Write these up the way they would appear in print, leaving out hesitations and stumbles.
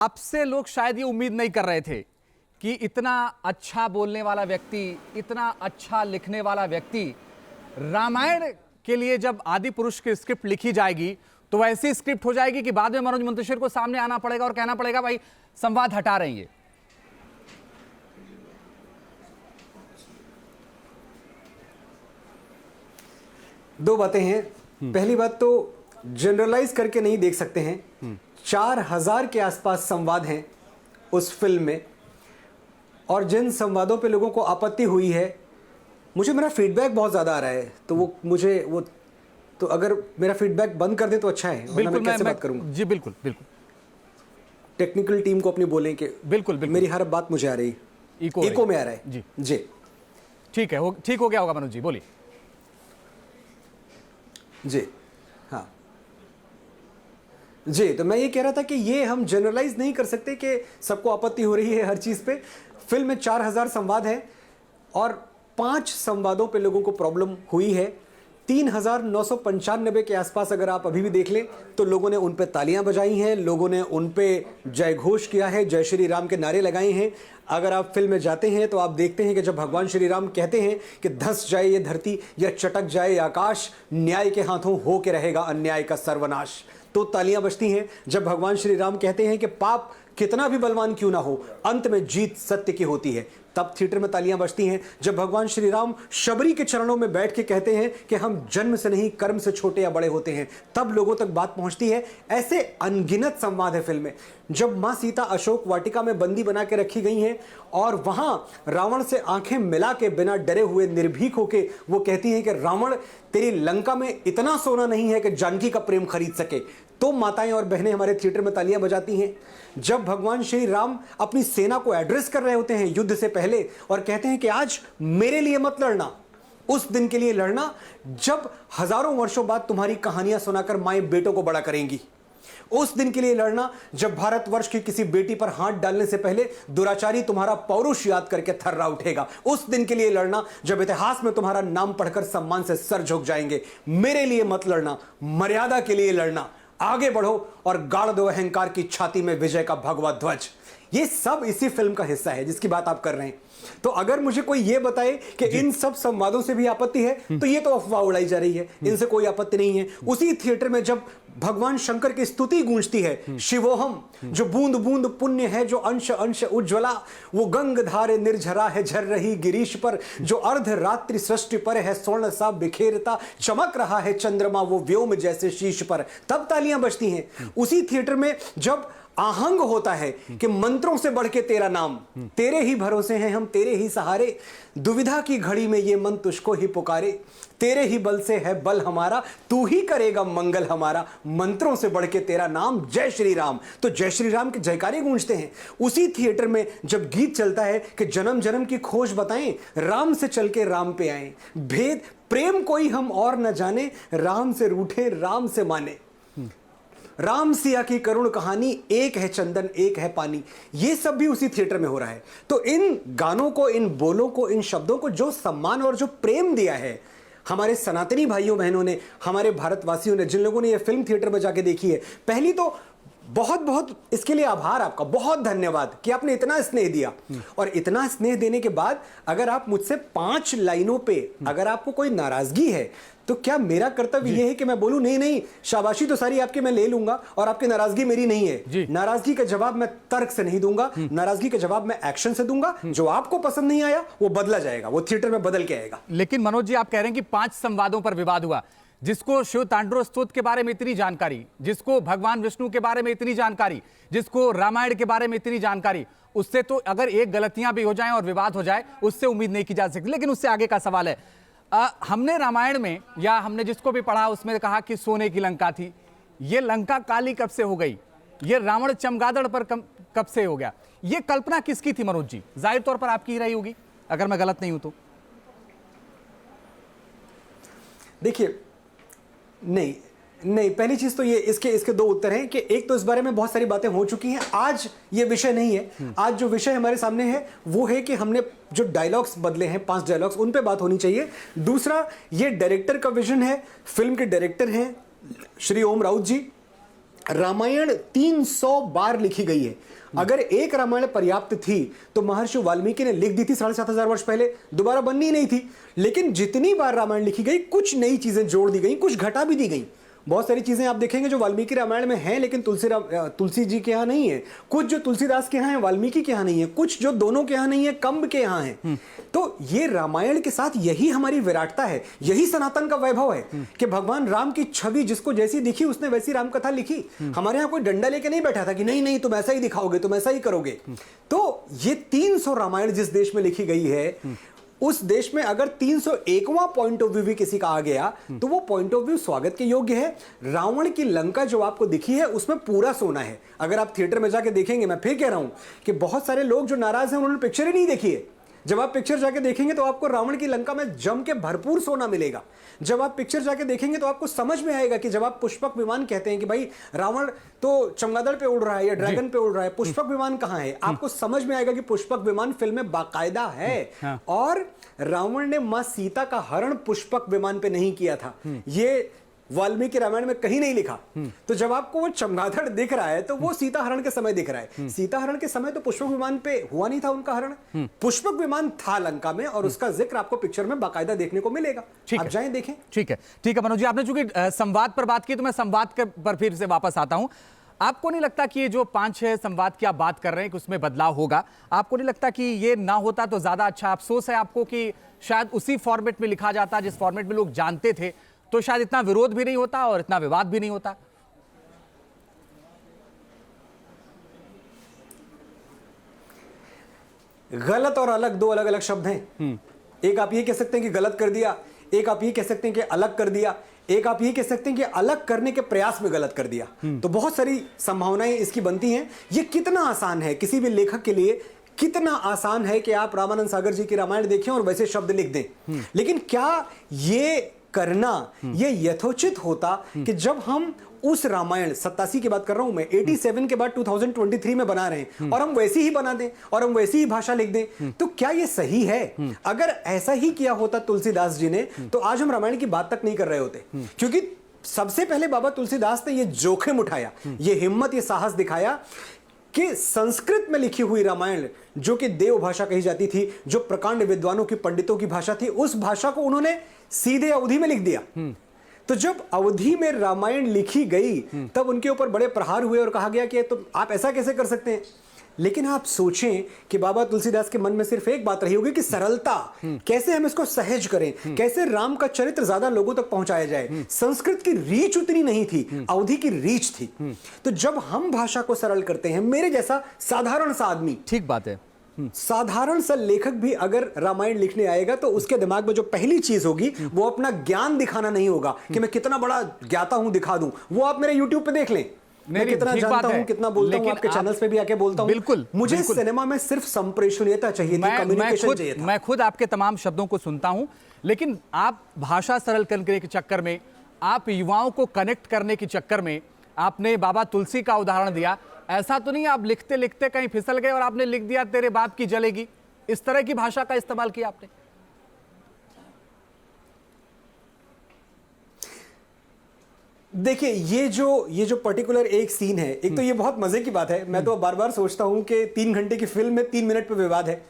आपसे लोग शायद ये उम्मीद नहीं कर रहे थे कि इतना अच्छा बोलने वाला व्यक्ति, इतना अच्छा लिखने वाला व्यक्ति, रामायण के लिए जब आदि पुरुष की स्क्रिप्ट लिखी जाएगी तो वैसी स्क्रिप्ट हो जाएगी कि बाद में मनोज मुंतशिर को सामने आना पड़ेगा और कहना पड़ेगा भाई संवाद हटा रहे हैं। दो बातें हैं। पहली बात तो जनरलाइज करके नहीं देख सकते हैं। 4000 के आसपास संवाद हैं उस फिल्म में, और जिन संवादों पे लोगों को आपत्ति हुई है, मुझे मेरा फीडबैक बहुत ज़्यादा आ रहा है, तो तो अगर मेरा फीडबैक बंद कर दे तो अच्छा है। बिल्कुल, मैं कैसे बात करूंगा? जी बिल्कुल बिल्कुल। टेक्निकल टीम को अपनी बोलें कि बिल्कुल बिल्कुल मेरी हर बात मुझे आ रही, इको में आ रहा है। जी जी ठीक है, ठीक हो गया होगा मनोज जी, बोलिए। जी हाँ जी, तो मैं ये कह रहा था कि ये हम जनरलाइज नहीं कर सकते कि सबको आपत्ति हो रही है हर चीज़ पे। फिल्म में 4000 संवाद है और 5 संवादों पे लोगों को प्रॉब्लम हुई है। 3995 के आसपास अगर आप अभी भी देख लें तो लोगों ने उन पे तालियां बजाई हैं, लोगों ने उन पे जय घोष किया है, जय श्री राम के नारे लगाए हैं। अगर आप फिल्म में जाते हैं तो आप देखते हैं कि जब भगवान श्री राम कहते हैं कि धंस जाए ये धरती या चटक जाए आकाश, न्याय के हाथों हो के रहेगा अन्याय का सर्वनाश, तो तालियां बजती हैं। जब भगवान श्री राम कहते हैं कि पाप कितना भी बलवान क्यों ना हो, अंत में जीत सत्य की होती है, तब थिएटर में तालियां बजती हैं। जब भगवान श्री राम शबरी के चरणों में बैठ के कहते हैं कि हम जन्म से नहीं कर्म से छोटे या बड़े होते हैं, तब लोगों तक बात पहुंचती है। ऐसे अनगिनत संवाद है फिल्म में। जब मां सीता अशोक वाटिका में बंदी बना के रखी गई हैं और वहां रावण से आंखें मिला के बिना डरे हुए निर्भीक होके वो कहती हैं कि रावण तेरी लंका में इतना सोना नहीं है कि जानकी का प्रेम खरीद सके, तो माताएं और बहनें हमारे थिएटर में तालियां बजाती हैं। जब भगवान श्री राम अपनी सेना को एड्रेस कर रहे होते हैं युद्ध से पहले और कहते हैं कि आज मेरे लिए मत लड़ना, उस दिन के लिए लड़ना जब हजारों वर्षों बाद तुम्हारी कहानियां सुनाकर माएं बेटों को बड़ा करेंगी, उस दिन के लिए लड़ना जब भारतवर्ष की किसी बेटी पर हाथ डालने से पहले दुराचारी तुम्हारा पौरुष याद करके थर्रा उठेगा, उस दिन के लिए लड़ना जब इतिहास में तुम्हारा नाम पढ़कर सम्मान से सर झुक जाएंगे। मेरे लिए मत लड़ना, मर्यादा के लिए लड़ना, आगे बढ़ो और गाड़ दो अहंकार की छाती में विजय का भगवा ध्वज। ये सब इसी फिल्म का हिस्सा है जिसकी बात आप कर रहे हैं। तो अगर मुझे कोई ये बताए कि इन सब संवादों से भी आपत्ति है तो ये तो अफवाह उड़ाई जा रही है, इनसे कोई आपत्ति नहीं है। उसी थिएटर में जब भगवान शंकर की स्तुति गूंजती है, शिवोहम, जो बूंद बूंद पुण्य है, जो अंश अंश उज्ज्वला, वो गंग धारे निर्झरा है झर रही गिरीश पर, जो अर्ध रात्रि सृष्टि पर है स्वर्ण सा बिखेरता, चमक रहा है चंद्रमा वो व्योम जैसे शीश पर, तब तालियां बजती हैं। उसी थिएटर में जब आहंग होता है कि मंत्रों से बढ़ के तेरा नाम, तेरे ही भरोसे हैं हम, तेरे ही सहारे, दुविधा की घड़ी में ये मन तुझको ही पुकारे, तेरे ही बल से है बल हमारा, तू ही करेगा मंगल हमारा, मंत्रों से बढ़ के तेरा नाम, जय श्री राम। तो जय श्री राम के जयकारे गूंजते हैं। उसी थिएटर में जब गीत चलता है कि जन्म जन्म की खोज बताएं, राम से चल के राम पे आए, भेद प्रेम कोई हम और न जाने, राम से रूठे राम से माने, राम सिया की करुण कहानी, एक है चंदन एक है पानी, ये सब भी उसी थिएटर में हो रहा है। तो इन गानों को, इन बोलों को, इन शब्दों को जो सम्मान और जो प्रेम दिया है हमारे सनातनी भाइयों बहनों ने, हमारे भारतवासियों ने, जिन लोगों ने ये फिल्म थिएटर में जाके देखी है, पहली तो बहुत बहुत इसके लिए आभार आपका, बहुत धन्यवाद कि आपने इतना स्नेह दिया। और इतना स्नेह देने के बाद अगर आप मुझसे 5 लाइनों पे अगर आपको कोई नाराजगी है तो क्या मेरा कर्तव्य यह है कि मैं बोलूं नहीं नहीं, शाबाशी तो सारी आपकी मैं ले लूंगा और आपकी नाराजगी मेरी नहीं है। नाराजगी का जवाब मैं तर्क से नहीं दूंगा, नाराजगी का जवाब मैं एक्शन से दूंगा। जो आपको पसंद नहीं आया वो बदला जाएगा, वो थिएटर में बदल के आएगा। लेकिन मनोज जी, आप कह रहे हैं कि 5 संवादों पर विवाद हुआ। जिसको शिव तांडव स्तोत्र के बारे में इतनी जानकारी, जिसको भगवान विष्णु के बारे में इतनी जानकारी, जिसको रामायण के बारे में इतनी जानकारी, उससे तो अगर एक गलतियां भी हो जाएं और विवाद हो जाए उससे उम्मीद नहीं की जा सकती। लेकिन उससे आगे का सवाल है, हमने रामायण में या हमने जिसको भी पढ़ा उसमें कहा कि सोने की लंका थी। ये लंका काली कब से हो गई? ये रावण चमगादड़ पर कब से हो गया? ये कल्पना किसकी थी मनोज जी? जाहिर तौर पर आपकी ही रही होगी अगर मैं गलत नहीं हूं तो। देखिए, नहीं, पहली चीज तो ये इसके 2 उत्तर हैं कि एक तो इस बारे में बहुत सारी बातें हो चुकी हैं, आज ये विषय नहीं है। आज जो विषय हमारे सामने है वो है कि हमने जो डायलॉग्स बदले हैं, 5 डायलॉग्स, उन पे बात होनी चाहिए। दूसरा, ये डायरेक्टर का विजन है, फिल्म के डायरेक्टर हैं श्री ओम राउत जी, रामायण 300 बार लिखी गई है। अगर एक रामायण पर्याप्त थी तो महर्षि वाल्मीकि ने लिख दी थी 7,500 वर्ष पहले, दोबारा बननी ही नहीं थी। लेकिन जितनी बार रामायण लिखी गई, कुछ नई चीजें जोड़ दी गई, कुछ घटा भी दी गई। बहुत सारी चीजें आप देखेंगे जो वाल्मीकि रामायण में हैं लेकिन तुलसी जी के यहाँ नहीं है, कुछ जो तुलसीदास के यहाँ है वाल्मीकि के यहाँ नहीं है, कुछ जो दोनों के यहाँ नहीं है कंब के यहाँ है। तो ये रामायण के साथ यही हमारी विराटता है, यही सनातन का वैभव है कि भगवान राम की छवि जिसको जैसी दिखी उसने वैसी राम कथा लिखी। हमारे यहाँ कोई डंडा लेके नहीं बैठा था कि नहीं नहीं तुम ऐसा ही दिखाओगे, तुम ऐसा ही करोगे। तो ये 300 रामायण जिस देश में लिखी गई है, उस देश में अगर 301वां पॉइंट ऑफ व्यू भी किसी का आ गया तो वो पॉइंट ऑफ व्यू स्वागत के योग्य है। रावण की लंका जो आपको दिखी है उसमें पूरा सोना है। अगर आप थिएटर में जाके देखेंगे, मैं फिर कह रहा हूं कि बहुत सारे लोग जो नाराज हैं उन्होंने पिक्चर ही नहीं देखी है। जब आप पिक्चर जाके देखेंगे तो आपको रावण की लंका में जम के भरपूर सोना मिलेगा। जब आप पिक्चर जाके देखेंगे तो आपको समझ में आएगा कि जब आप पुष्पक विमान कहते हैं कि भाई रावण तो चमगादड़ पे उड़ रहा है या ड्रैगन पे उड़ रहा है, पुष्पक विमान कहां है, आपको समझ में आएगा कि पुष्पक विमान फिल्म में बाकायदा है। और रावण ने मां सीता का हरण पुष्पक विमान पे नहीं किया था, ये वाल्मीकि रामायण में कहीं नहीं लिखा। तो जब आपको वो चमगादड़ दिख रहा है तो वो सीता हरण के समय दिख रहा है। सीता हरण के समय तो पुष्पक विमान पे हुआ नहीं था उनका हरण, पुष्पक विमान था लंका में और उसका जिक्र आपको पिक्चर में बाकायदा देखने को मिलेगा। आप जाएं देखें। ठीक है मनोज जी, आपने चूंकि संवाद पर बात की तो मैं संवाद पर फिर से वापस आता हूं। आपको नहीं लगता कि ये जो 5-6 संवाद की आप बात कर रहे हैं कि उसमें बदलाव होगा? आपको नहीं लगता कि ये ना होता तो ज्यादा अच्छा? अफसोस है आपको कि शायद उसी फॉर्मेट में लिखा जाता जिस फॉर्मेट में लोग जानते थे, तो शायद इतना विरोध भी नहीं होता और इतना विवाद भी नहीं होता। गलत और अलग दो अलग अलग शब्द हैं। एक आप ये कह सकते हैं कि गलत कर दिया, एक आप ये कह सकते हैं कि अलग कर दिया, एक आप ये कह सकते हैं कि अलग करने के प्रयास में गलत कर दिया। तो बहुत सारी संभावनाएं इसकी बनती हैं। ये कितना आसान है किसी भी लेखक के लिए, कितना आसान है कि आप रामानंद सागर जी की रामायण देखें और वैसे शब्द लिख दें। लेकिन क्या ये करना ये यथोचित होता कि जब हम उस रामायण 87 की बात कर रहा हूं मैं, 87 के बाद 2023 में बना रहे हैं और हम वैसी ही बना दें और हम वैसी ही भाषा लिख दें, तो क्या ये सही है? अगर ऐसा ही किया होता तुलसीदास जी ने तो आज हम रामायण की बात तक नहीं कर रहे होते। क्योंकि सबसे पहले बाबा तुलसीदास ने ये जोखिम उठाया, ये हिम्मत, ये साहस दिखाया कि संस्कृत में लिखी हुई रामायण जो कि देव भाषा कही जाती थी, जो प्रकांड विद्वानों की, पंडितों की भाषा थी, उस भाषा को उन्होंने सीधे अवधि में लिख दिया। तो जब अवधि में रामायण लिखी गई तब उनके ऊपर बड़े प्रहार हुए और कहा गया कि तो आप ऐसा कैसे कर सकते हैं। लेकिन आप सोचें कि बाबा तुलसीदास के मन में सिर्फ एक बात रही होगी कि सरलता, कैसे हम इसको सहज करें, कैसे राम का चरित्र ज्यादा लोगों तक पहुंचाया जाए। संस्कृत की रीच उतनी नहीं थी, अवधि की रीच थी। तो जब हम भाषा को सरल करते हैं, मेरे जैसा साधारण सा आदमी, ठीक बात है, साधारण सा लेखक भी अगर रामायण लिखने आएगा तो उसके दिमाग में जो पहली चीज होगी वो अपना ज्ञान दिखाना नहीं होगा कि मैं कितना बड़ा ज्ञाता हूं दिखा दूं। वो आप मेरे YouTube पे देख लें, मैं कितना जानता हूं, कितना बोलता हूं, आपके चैनल्स पे भी आके बोलता हूं। बिल्कुल, मुझे सिनेमा में सिर्फ संप्रेषणीयता चाहिए थी, कम्युनिकेशन चाहिए था। मैं खुद आपके तमाम शब्दों को सुनता हूं, लेकिन आप भाषा सरल करने के चक्कर में, आप युवाओं को कनेक्ट करने के चक्कर में आपने बाबा तुलसी का उदाहरण दिया। ऐसा तो नहीं आप लिखते लिखते कहीं फिसल गए और आपने लिख दिया तेरे बाप की जलेगी, इस तरह की भाषा का इस्तेमाल किया आपने? देखिए ये जो पर्टिकुलर एक सीन है, एक तो ये बहुत मजे की बात है। मैं तो बार बार सोचता हूं कि 3 घंटे की फिल्म में 3 मिनट पे विवाद है,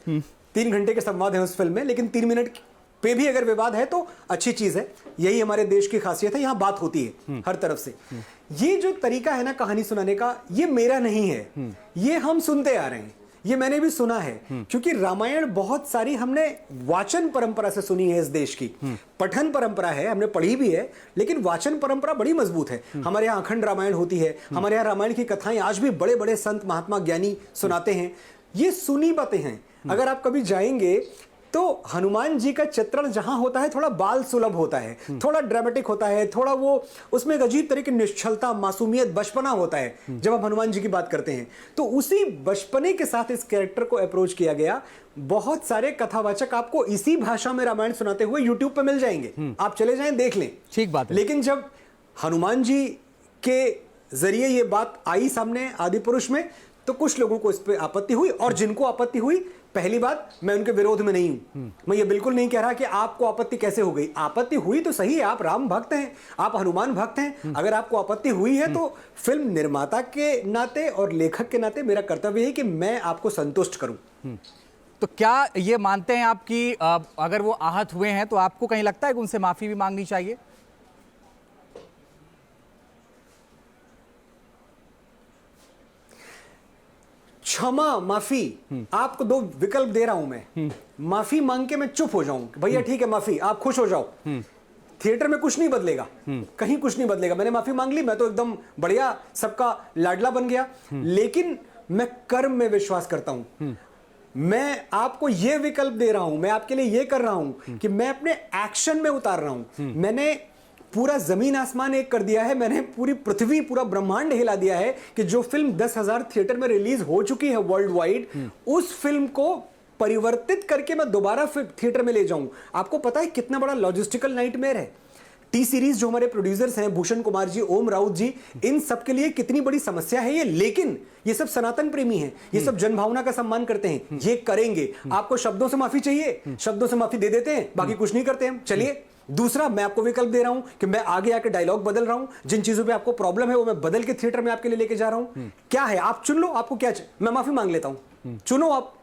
3 घंटे के संवाद है उस फिल्म में, लेकिन 3 मिनट पे भी अगर विवाद है तो अच्छी चीज है। यही हमारे देश की खासियत है, यहां बात होती है हर तरफ से। ये जो तरीका है ना कहानी सुनाने का, ये मेरा नहीं है, ये हम सुनते आ रहे हैं, ये मैंने भी सुना है। क्योंकि रामायण बहुत सारी हमने वाचन परंपरा से सुनी है इस देश की। पठन परंपरा है, हमने पढ़ी भी है, लेकिन वाचन परंपरा बड़ी मजबूत है। हमारे यहाँ अखंड रामायण होती है, हमारे यहाँ रामायण की कथाएं आज भी बड़े बड़े संत महात्मा ज्ञानी सुनाते हैं। ये सुनी बातें हैं। अगर आप कभी जाएंगे तो हनुमान जी का चित्रण जहां होता है थोड़ा बाल सुलभ होता है, थोड़ा ड्रामेटिक होता है, थोड़ा वो उसमें एक अजीब तरह की निश्चलता, मासूमियत, बचपना होता है जब आप हनुमान जी की बात करते हैं। तो उसी बचपने के साथ इस कैरेक्टर को अप्रोच किया गया। बहुत सारे कथावाचक आपको इसी भाषा में रामायण सुनाते हुए यूट्यूब पे मिल जाएंगे, आप चले जाएं देख लें। ठीक बात है। लेकिन जब हनुमान जी के जरिए ये बात आई सामने आदि पुरुष में, तो तो कुछ लोगों को इस पे आपत्ति हुई, और जिनको आपत्ति हुई, पहली बात, मैं उनके विरोध में नहीं हूं। मैं ये बिल्कुल नहीं कह रहा कि आपको आपत्ति कैसे हो गई। आपत्ति हुई तो सही है, आप राम भक्त हैं, आप हनुमान भक्त हैं। अगर आपको आपत्ति हुई है तो फिल्म निर्माता के नाते और लेखक के नाते मेरा कर्तव्य है कि मैं आपको संतुष्ट करूं। तो क्या ये मानते हैं आप कि अगर वो आहत हुए हैं तो आपको कहीं लगता है कि उनसे माफी भी मांगनी चाहिए? क्षमा, माफी, आपको दो विकल्प दे रहा हूं मैं। माफी मांग के मैं चुप हो जाऊं, भैया ठीक है माफी, आप खुश हो जाओ, थिएटर में कुछ नहीं बदलेगा, कहीं कुछ नहीं बदलेगा। मैंने माफी मांग ली, मैं तो एकदम बढ़िया सबका लाडला बन गया। लेकिन मैं कर्म में विश्वास करता हूं। मैं आपको यह विकल्प दे रहा हूं, मैं आपके लिए यह कर रहा हूं कि मैं अपने एक्शन में उतार रहा हूं। मैंने पूरा जमीन आसमान एक कर दिया है, मैंने पूरी पृथ्वी, पूरा ब्रह्मांड हिला दिया है कि जो फिल्म 10,000 थिएटर में रिलीज हो चुकी है वर्ल्ड वाइड, उस फिल्म को परिवर्तित करके मैं दोबारा थिएटर में ले जाऊं। आपको पता है कितना बड़ा लॉजिस्टिकल नाइटमेयर है। टी सीरीज जो हमारे प्रोड्यूसर्स हैं, भूषण कुमार जी, ओम राउत जी, इन सब के लिए कितनी बड़ी समस्या है ये। लेकिन ये सब सनातन प्रेमी हैं, ये सब जनभावना का सम्मान करते हैं, ये करेंगे। आपको शब्दों से माफी चाहिए, शब्दों से माफी दे देते हैं, बाकी कुछ नहीं करते हैं। चलिए, दूसरा, मैं आपको विकल्प दे रहा हूं कि मैं आगे आके डायलॉग बदल रहा हूं, जिन चीजों पे आपको प्रॉब्लम है वो मैं बदल के थिएटर में आपके लिए लेके जा रहा हूं। क्या है, आप चुन लो, आपको क्या मैं माफी मांग लेता हूं, चुनो आप।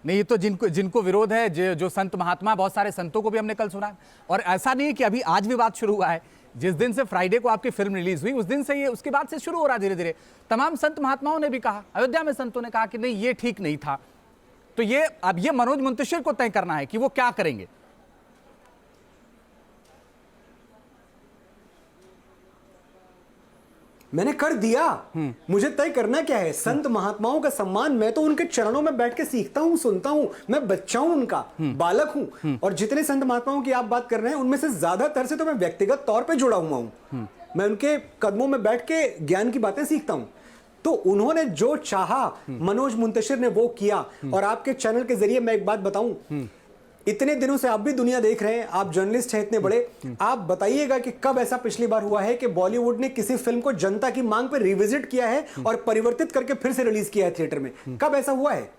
नहीं, ये तो जिनको विरोध है, जो संत महात्मा, बहुत सारे संतों को भी हमने कल सुना है। और ऐसा नहीं है कि अभी आज भी बात शुरू हुआ है। जिस दिन से फ्राइडे को आपकी फिल्म रिलीज हुई, उस दिन से ये, उसके बाद से शुरू हो रहा है धीरे धीरे। तमाम संत महात्माओं ने भी कहा, अयोध्या में संतों ने कहा कि नहीं, ये ठीक नहीं था। तो ये अब ये मनोज मुंतशिर को तय करना है कि वो क्या करेंगे। मैंने कर दिया, मुझे तय करना क्या है। संत महात्माओं का सम्मान, मैं तो उनके चरणों में बैठ के सीखता हूं, सुनता हूं, मैं बच्चा हूं, उनका बालक हूं। और जितने संत महात्माओं की आप बात कर रहे हैं, उनमें से ज्यादातर से तो मैं व्यक्तिगत तौर पे जुड़ा हुआ हूं। मैं उनके कदमों में बैठ के ज्ञान की बातें सीखता हूं। तो उन्होंने जो चाहा, मनोज मुंतशिर ने वो किया। और आपके चैनल के जरिए मैं एक बात बताऊं, इतने दिनों से आप भी दुनिया देख रहे हैं, आप जर्नलिस्ट हैं इतने बड़े, आप बताइएगा कि कब ऐसा पिछली बार हुआ है कि बॉलीवुड ने किसी फिल्म को जनता की मांग पर रिविजिट किया है और परिवर्तित करके फिर से रिलीज किया है थिएटर में। कब ऐसा हुआ है?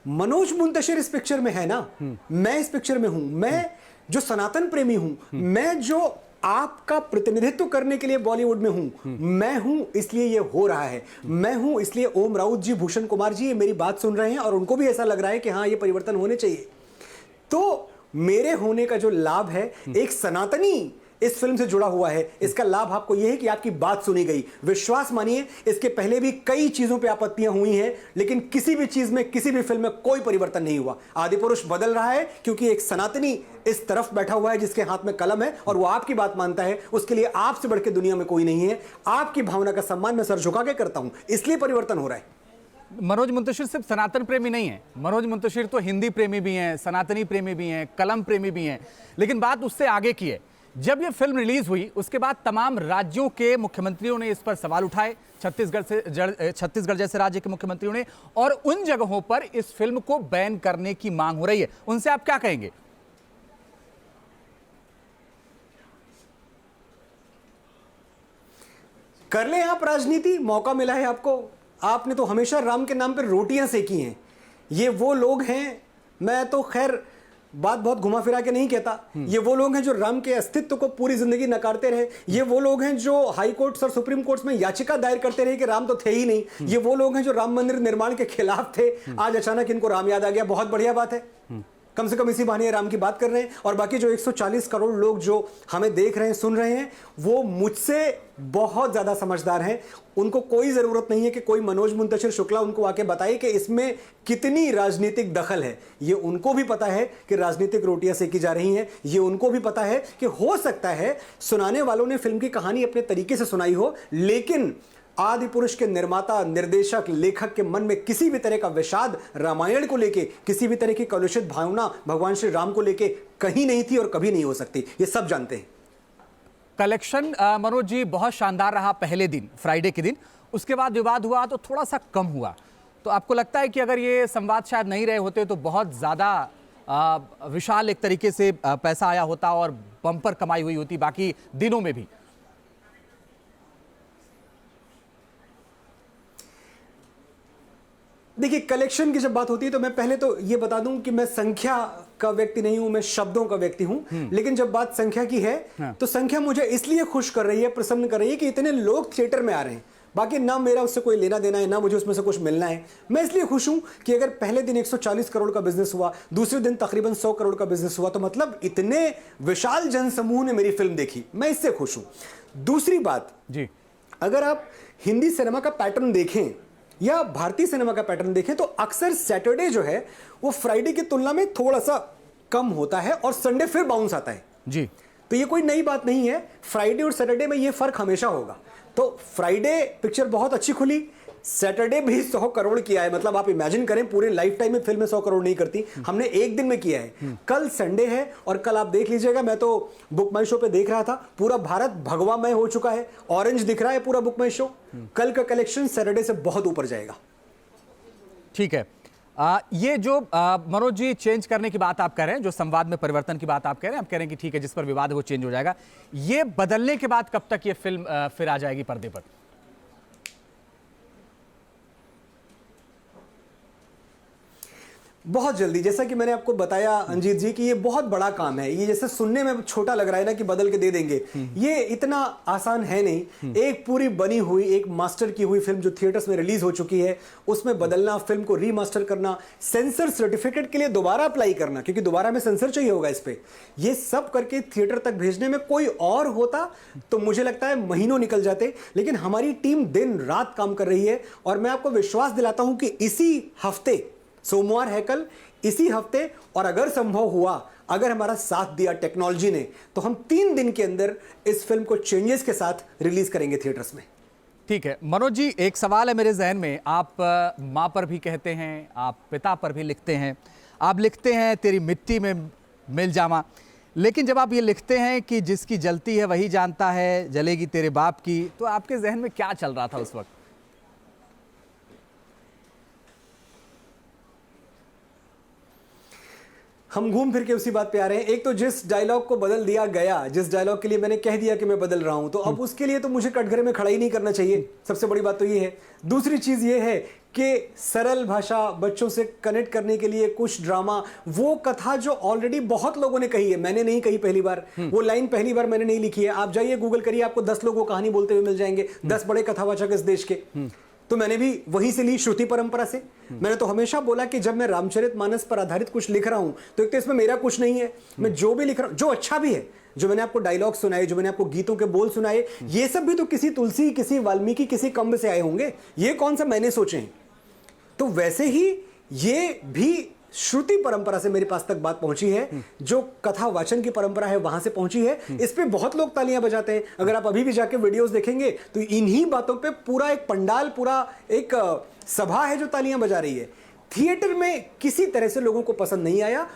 मनोज मुंतशिर इस पिक्चर में है ना, मैं इस पिक्चर में हूं, मैं जो सनातन प्रेमी हूं, मैं जो आपका प्रतिनिधित्व करने के लिए बॉलीवुड में हूं, मैं हूं इसलिए ये हो रहा है। मैं हूं इसलिए ओम राउत जी, भूषण कुमार जी ये मेरी बात सुन रहे हैं और उनको भी ऐसा लग रहा है कि हाँ, ये परिवर्तन होने चाहिए। तो मेरे होने का जो लाभ है, एक सनातनी इस फिल्म से जुड़ा हुआ है, इसका लाभ आपको यह है कि आपकी बात सुनी गई। विश्वास मानिए, इसके पहले भी कई चीजों पे आपत्तियां हुई हैं, लेकिन किसी भी चीज में, किसी भी फिल्म में कोई परिवर्तन नहीं हुआ। आदिपुरुष बदल रहा है क्योंकि एक सनातनी इस तरफ बैठा हुआ है जिसके हाथ में कलम है और वो आपकी बात मानता है। उसके लिए आपसे बढ़ के दुनिया में कोई नहीं है। आपकी भावना का सम्मान मैं सर झुका के करता हूं, इसलिए परिवर्तन हो रहा है। मनोज मुंतशिर सिर्फ सनातन प्रेमी नहीं है, मनोज मुंतशिर तो हिंदी प्रेमी भी हैं, सनातनी प्रेमी भी हैं, कलम प्रेमी भी हैं। लेकिन बात उससे आगे की है। जब ये फिल्म रिलीज हुई, उसके बाद तमाम राज्यों के मुख्यमंत्रियों ने इस पर सवाल उठाए, छत्तीसगढ़ जैसे राज्य के मुख्यमंत्रियों ने, और उन जगहों पर इस फिल्म को बैन करने की मांग हो रही है। उनसे आप क्या कहेंगे? कर ले आप राजनीति, मौका मिला है आपको। आपने तो हमेशा राम के नाम पर रोटियां सेकी हैं। ये वो लोग हैं, मैं तो खैर बात बहुत घुमा फिरा के नहीं कहता, ये वो लोग हैं जो राम के अस्तित्व को पूरी जिंदगी नकारते रहे। ये वो लोग हैं जो हाई कोर्ट्स और सुप्रीम कोर्ट्स में याचिका दायर करते रहे कि राम तो थे ही नहीं। ये वो लोग हैं जो राम मंदिर निर्माण के खिलाफ थे। आज अचानक इनको राम याद आ गया, बहुत बढ़िया बात है। कम से कम इसी बहाने राम की बात कर रहे हैं। और बाकी जो 140 करोड़ लोग जो हमें देख रहे हैं, सुन रहे हैं, वो मुझसे बहुत ज्यादा समझदार हैं। उनको कोई जरूरत नहीं है कि कोई मनोज मुंतशिर शुक्ला उनको आके बताए कि इसमें कितनी राजनीतिक दखल है। ये उनको भी पता है कि राजनीतिक रोटियां सेकी जा रही हैं। ये उनको भी पता है कि हो सकता है सुनाने वालों ने फिल्म की कहानी अपने तरीके से सुनाई हो, लेकिन आदि पुरुष के निर्माता, निर्देशक, लेखक के मन में किसी भी तरह का विषाद रामायण को लेके, किसी भी तरह की कलुषित भावना भगवान श्री राम को लेके कहीं नहीं थी और कभी नहीं हो सकती। ये सब जानते हैं। कलेक्शन मनोज जी बहुत शानदार रहा पहले दिन, फ्राइडे के दिन। उसके बाद विवाद हुआ तो थोड़ा सा कम हुआ। तो आपको लगता है कि अगर ये संवाद शायद नहीं रहे होते तो बहुत ज़्यादा विशाल एक तरीके से पैसा आया होता और बम्पर कमाई हुई होती बाकी दिनों में भी? देखिए, कलेक्शन की जब बात होती है तो मैं पहले तो ये बता दूं कि मैं संख्या का व्यक्ति नहीं हूं, मैं शब्दों का व्यक्ति हूं। लेकिन जब बात संख्या की है तो संख्या मुझे इसलिए खुश कर रही है, प्रसन्न कर रही है कि इतने लोग थिएटर में आ रहे हैं। बाकी ना मेरा उससे कोई लेना देना है, ना मुझे उसमें से कुछ मिलना है। मैं इसलिए खुश हूं कि अगर पहले दिन 140 करोड़ का बिजनेस हुआ, दूसरे दिन तकरीबन 100 करोड़ का बिजनेस हुआ, तो मतलब इतने विशाल जनसमूह ने मेरी फिल्म देखी, मैं इससे खुश हूं। दूसरी बात जी, अगर आप हिंदी सिनेमा का पैटर्न देखें या भारतीय सिनेमा का पैटर्न देखें तो अक्सर सैटरडे जो है वो फ्राइडे की तुलना में थोड़ा सा कम होता है और संडे फिर बाउंस आता है जी। तो ये कोई नई बात नहीं है, फ्राइडे और सैटरडे में ये फर्क हमेशा होगा। तो फ्राइडे पिक्चर बहुत अच्छी खुली, सैटरडे भी 100 करोड़ किया है। मतलब आप इमेजिन करें, पूरे लाइफ टाइम में फिल्में 100 करोड़ नहीं करती, हमने एक दिन में किया है। कल संडे है और कल आप देख लीजिएगा, मैं तो बुक माई शो पे देख रहा था, पूरा भारत भगवामय हो चुका है, ऑरेंज दिख रहा है पूरा बुक माई शो। कल का कलेक्शन सैटरडे से बहुत ऊपर जाएगा। ठीक है, ये जो मनोज जी चेंज करने की बात आप कह रहे हैं, जो संवाद में परिवर्तन की बात आप कह रहे हैं, आप कह रहे हैं कि ठीक है जिस पर विवाद है वो चेंज हो जाएगा, ये बदलने के बाद कब तक ये फिल्म फिर आ जाएगी पर्दे पर? बहुत जल्दी। जैसा कि मैंने आपको बताया अंजीत जी कि ये बहुत बड़ा काम है। ये जैसे सुनने में छोटा लग रहा है ना कि बदल के दे देंगे, ये इतना आसान है नहीं। एक पूरी बनी हुई, एक मास्टर की हुई फिल्म जो थिएटर्स में रिलीज हो चुकी है, उसमें बदलना, फिल्म को रीमास्टर करना, सेंसर सर्टिफिकेट के लिए दोबारा अप्लाई करना, क्योंकि दोबारा में सेंसर चाहिए होगा इस पे, ये सब करके थिएटर तक भेजने में कोई और होता तो मुझे लगता है महीनों निकल जाते। लेकिन हमारी टीम दिन रात काम कर रही है और मैं आपको विश्वास दिलाता हूं कि इसी हफ्ते, सोमवार है कल, इसी हफ्ते, और अगर संभव हुआ, अगर हमारा साथ दिया टेक्नोलॉजी ने, तो हम 3 दिन के अंदर इस फिल्म को चेंजेस के साथ रिलीज करेंगे थिएटर्स में। ठीक है मनोज जी, एक सवाल है मेरे जहन में। आप माँ पर भी कहते हैं, आप पिता पर भी लिखते हैं, आप लिखते हैं तेरी मिट्टी में मिल जावा, लेकिन जब आप ये लिखते हैं कि जिसकी जलती है वही जानता है जलेगी तेरे बाप की, तो आपके जहन में क्या चल रहा था उस वक्त? हम घूम फिर के उसी बात पे आ रहे हैं। एक तो जिस डायलॉग को बदल दिया गया, जिस डायलॉग के लिए मैंने कह दिया कि मैं बदल रहा हूं, तो अब उसके लिए तो मुझे कटघरे में खड़ा ही नहीं करना चाहिए। सबसे बड़ी बात तो ये है। दूसरी चीज ये है कि सरल भाषा, बच्चों से कनेक्ट करने के लिए कुछ ड्रामा, वो कथा जो ऑलरेडी बहुत लोगों ने कही है, मैंने नहीं कही पहली बार, वो लाइन पहली बार मैंने नहीं लिखी है। आप जाइए गूगल करिए, आपको 10 लोग वो कहानी बोलते हुए मिल जाएंगे, 10 बड़े कथावाचक इस देश के। तो मैंने भी वहीं से ली, श्रुति परंपरा से। मैंने तो हमेशा बोला कि जब मैं रामचरितमानस पर आधारित कुछ लिख रहा हूं तो एक तो इसमें मेरा कुछ नहीं है, मैं जो भी लिख रहा हूं, जो अच्छा भी है, जो मैंने आपको डायलॉग सुनाए, जो मैंने आपको गीतों के बोल सुनाए, ये सब भी तो किसी तुलसी, किसी वाल्मीकि, किसी कम्ब से आए होंगे, ये कौन सा मैंने सोचे हैं। तो वैसे ही ये भी श्रुति परंपरा से मेरे पास तक बात पहुंची है, जो कथा वाचन की परंपरा है वहां से पहुंची है। इस पे बहुत लोग तालियां बजाते हैं। अगर आप अभी भी जाके वीडियोस देखेंगे तो इन्हीं बातों पे पूरा एक पंडाल, पूरा एक सभा है जो तालियां बजा रही है। थिएटर में किसी तरह से लोगों को पसंद नहीं आया,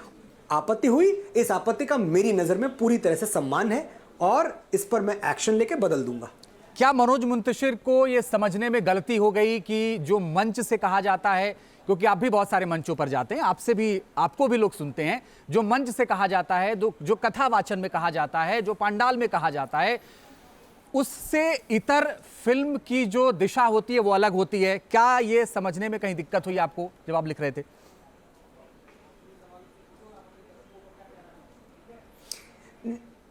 आपत्ति हुई। इस आपत्ति का मेरी नजर में पूरी तरह से सम्मान है और इस पर मैं एक्शन लेके बदल दूंगा। क्या मनोज मुंतशिर को यह समझने में गलती हो गई कि जो मंच से कहा जाता है, क्योंकि आप भी बहुत सारे मंचों पर जाते हैं, आपसे भी, आपको भी लोग सुनते हैं, जो मंच से कहा जाता है, जो कथा वाचन में कहा जाता है, जो पंडाल में कहा जाता है, उससे इतर फिल्म की जो दिशा होती है वो अलग होती है। क्या ये समझने में कहीं दिक्कत हुई आपको जब आप लिख रहे थे?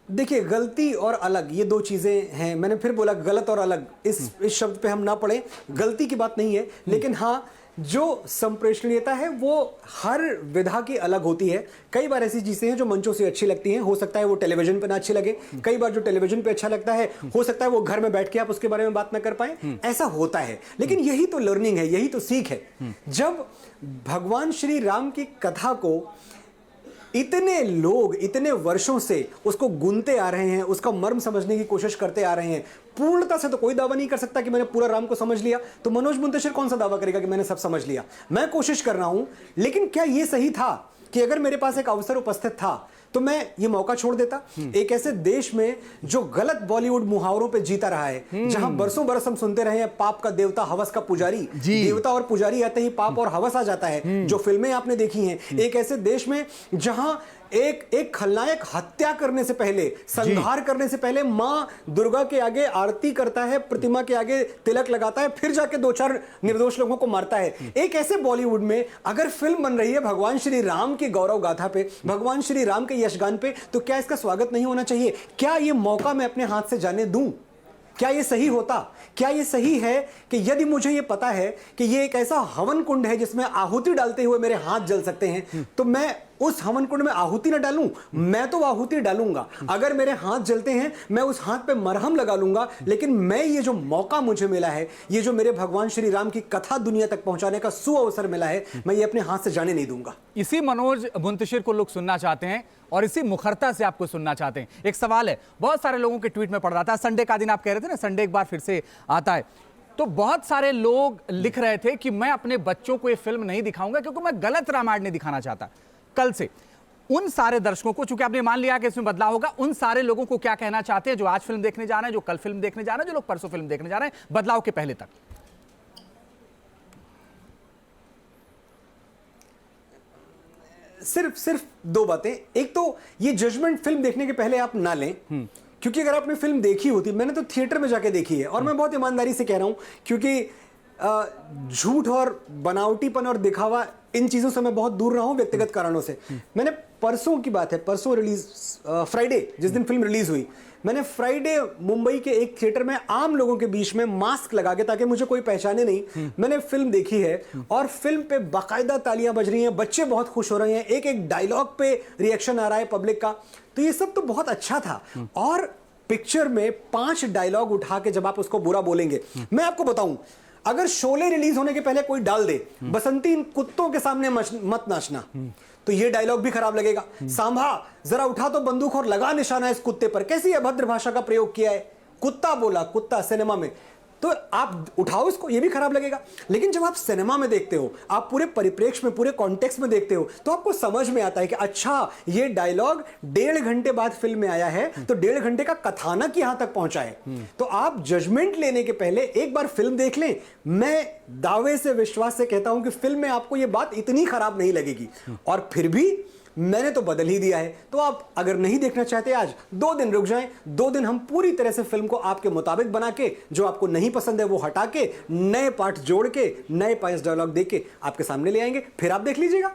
देखिए, गलती और अलग ये दो चीजें हैं। मैंने फिर बोला गलत और अलग, इस शब्द पे हम ना पड़े। गलती की बात नहीं है, लेकिन हाँ, जो संप्रेषणीयता है वो हर विधा की अलग होती है। कई बार ऐसी चीजें हैं जो मंचों से अच्छी लगती हैं, हो सकता है वो टेलीविजन पे ना अच्छी लगे। कई बार जो टेलीविजन पे अच्छा लगता है, हो सकता है वो घर में बैठ के आप उसके बारे में बात ना कर पाए। ऐसा होता है, लेकिन यही तो लर्निंग है, यही तो सीख है। जब भगवान श्री राम की कथा को इतने लोग इतने वर्षों से उसको गुनते आ रहे हैं, उसका मर्म समझने की कोशिश करते आ रहे हैं, पूर्णता से तो कोई दावा नहीं कर सकता कि मैंने पूरा राम को समझ लिया। तो मनोज मुंतशिर कौन सा दावा करेगा कि मैंने सब समझ लिया? मैं कोशिश कर रहा हूं, लेकिन क्या यह सही था कि अगर मेरे पास एक अवसर उपस्थित था तो मैं ये मौका छोड़ देता। एक ऐसे देश में जो गलत बॉलीवुड मुहावरों पे जीता रहा है, जहां बरसों बरस हम सुनते रहे हैं पाप का देवता हवस का पुजारी, देवता और पुजारी आते ही पाप और हवस आ जाता है, जो फिल्में आपने देखी हैं। एक ऐसे देश में जहां एक खलनायक हत्या करने से पहले, संहार करने से पहले मां दुर्गा के आगे आरती करता है, प्रतिमा के आगे तिलक लगाता है, फिर जाके 2-4 निर्दोष लोगों को मारता है। एक ऐसे बॉलीवुड में अगर फिल्म बन रही है भगवान श्री राम की गौरव गाथा पे, भगवान श्री राम के यशगान पे, तो क्या इसका स्वागत नहीं होना चाहिए? क्या यह मौका मैं अपने हाथ से जाने दूं? क्या यह सही होता? क्या यह सही है कि यदि मुझे यह पता है कि यह एक ऐसा हवन कुंड है जिसमें आहुति डालते हुए मेरे हाथ जल सकते हैं, तो मैं उस हवन कुंड में आहुति ना डालूं? मैं तो आहुति डालूंगा। अगर मेरे हाथ जलते हैं, मैं उस हाथ पे मरहम लगा लूंगा, लेकिन मैं ये जो मौका मुझे मिला है, ये जो मेरे भगवान श्री राम की कथा दुनिया तक पहुंचाने का सुअवसर मिला है, मैं ये अपने हाथ से जाने नहीं दूंगा। इसी मनोज मुंतशिर को लोग सुनना चाहते हैं और इसी मुखरता से आपको सुनना चाहते हैं। एक सवाल है, बहुत सारे लोगों के ट्वीट में पड़ रहा था, संडे का दिन आप कह रहे थे ना, संडे एक बार फिर से आता है, तो बहुत सारे लोग लिख रहे थे कि मैं अपने बच्चों को ये फिल्म नहीं दिखाऊंगा क्योंकि मैं गलत रामायण नहीं दिखाना चाहता। कल से उन सारे दर्शकों को, चूंकि आपने मान लिया कि इसमें बदलाव होगा, उन सारे लोगों को क्या कहना चाहते हैं जो आज फिल्म देखने जा रहे हैं, जो कल फिल्म देखने जा रहे हैं, जो लोग परसों फिल्म देखने जा रहे हैं, बदलाव के पहले तक? सिर्फ 2 बातें। एक तो ये जजमेंट फिल्म देखने के पहले आप ना लें, क्योंकि अगर आपने फिल्म देखी होती, मैंने तो थिएटर में जाके देखी है, और मैं बहुत ईमानदारी से कह रहा हूं, क्योंकि झूठ और बनावटीपन और दिखावा, इन चीजों से मैं बहुत दूर रहा हूं व्यक्तिगत कारणों से। मैंने परसों की बात है, परसों रिलीज, फ्राइडे जिस दिन फिल्म रिलीज हुई, मैंने फ्राइडे मुंबई के एक थिएटर में आम लोगों के बीच में मास्क लगा के, ताकि मुझे कोई पहचाने नहीं, मैंने फिल्म देखी है। और फिल्म पे बाकायदा तालियां बज रही हैं, बच्चे बहुत खुश हो रहे हैं, एक एक डायलॉग पे रिएक्शन आ रहा है पब्लिक का, तो ये सब तो बहुत अच्छा था। और पिक्चर में 5 डायलॉग उठा के जब आप उसको बुरा बोलेंगे, मैं आपको बताऊं, अगर शोले रिलीज होने के पहले कोई डाल दे, बसंती इन कुत्तों के सामने मत नाचना, तो ये डायलॉग भी खराब लगेगा। सांभा जरा उठा तो बंदूक और लगा निशाना इस कुत्ते पर, कैसी अभद्र भाषा का प्रयोग किया है, कुत्ता बोला, कुत्ता सिनेमा में, तो आप उठाओ इसको, ये भी खराब लगेगा। लेकिन जब आप सिनेमा में देखते हो, आप पूरे परिप्रेक्ष्य में, पूरे कॉन्टेक्स्ट में देखते हो, तो आपको समझ में आता है कि अच्छा, ये डायलॉग 1.5 घंटे बाद फिल्म में आया है, तो 1.5 घंटे का कथानक यहां तक पहुंचा है। तो आप जजमेंट लेने के पहले एक बार फिल्म देख लें। मैं दावे से, विश्वास से कहता हूं कि फिल्म में आपको यह बात इतनी खराब नहीं लगेगी। और फिर भी मैंने तो बदल ही दिया है, तो आप अगर नहीं देखना चाहते आज, 2 दिन रुक जाएं। 2 दिन हम पूरी तरह से फिल्म को आपके मुताबिक बना के, जो आपको नहीं पसंद है वो हटा के, नए पार्ट जोड़ के, नए 5 डायलॉग दे के आपके सामने ले आएंगे, फिर आप देख लीजिएगा।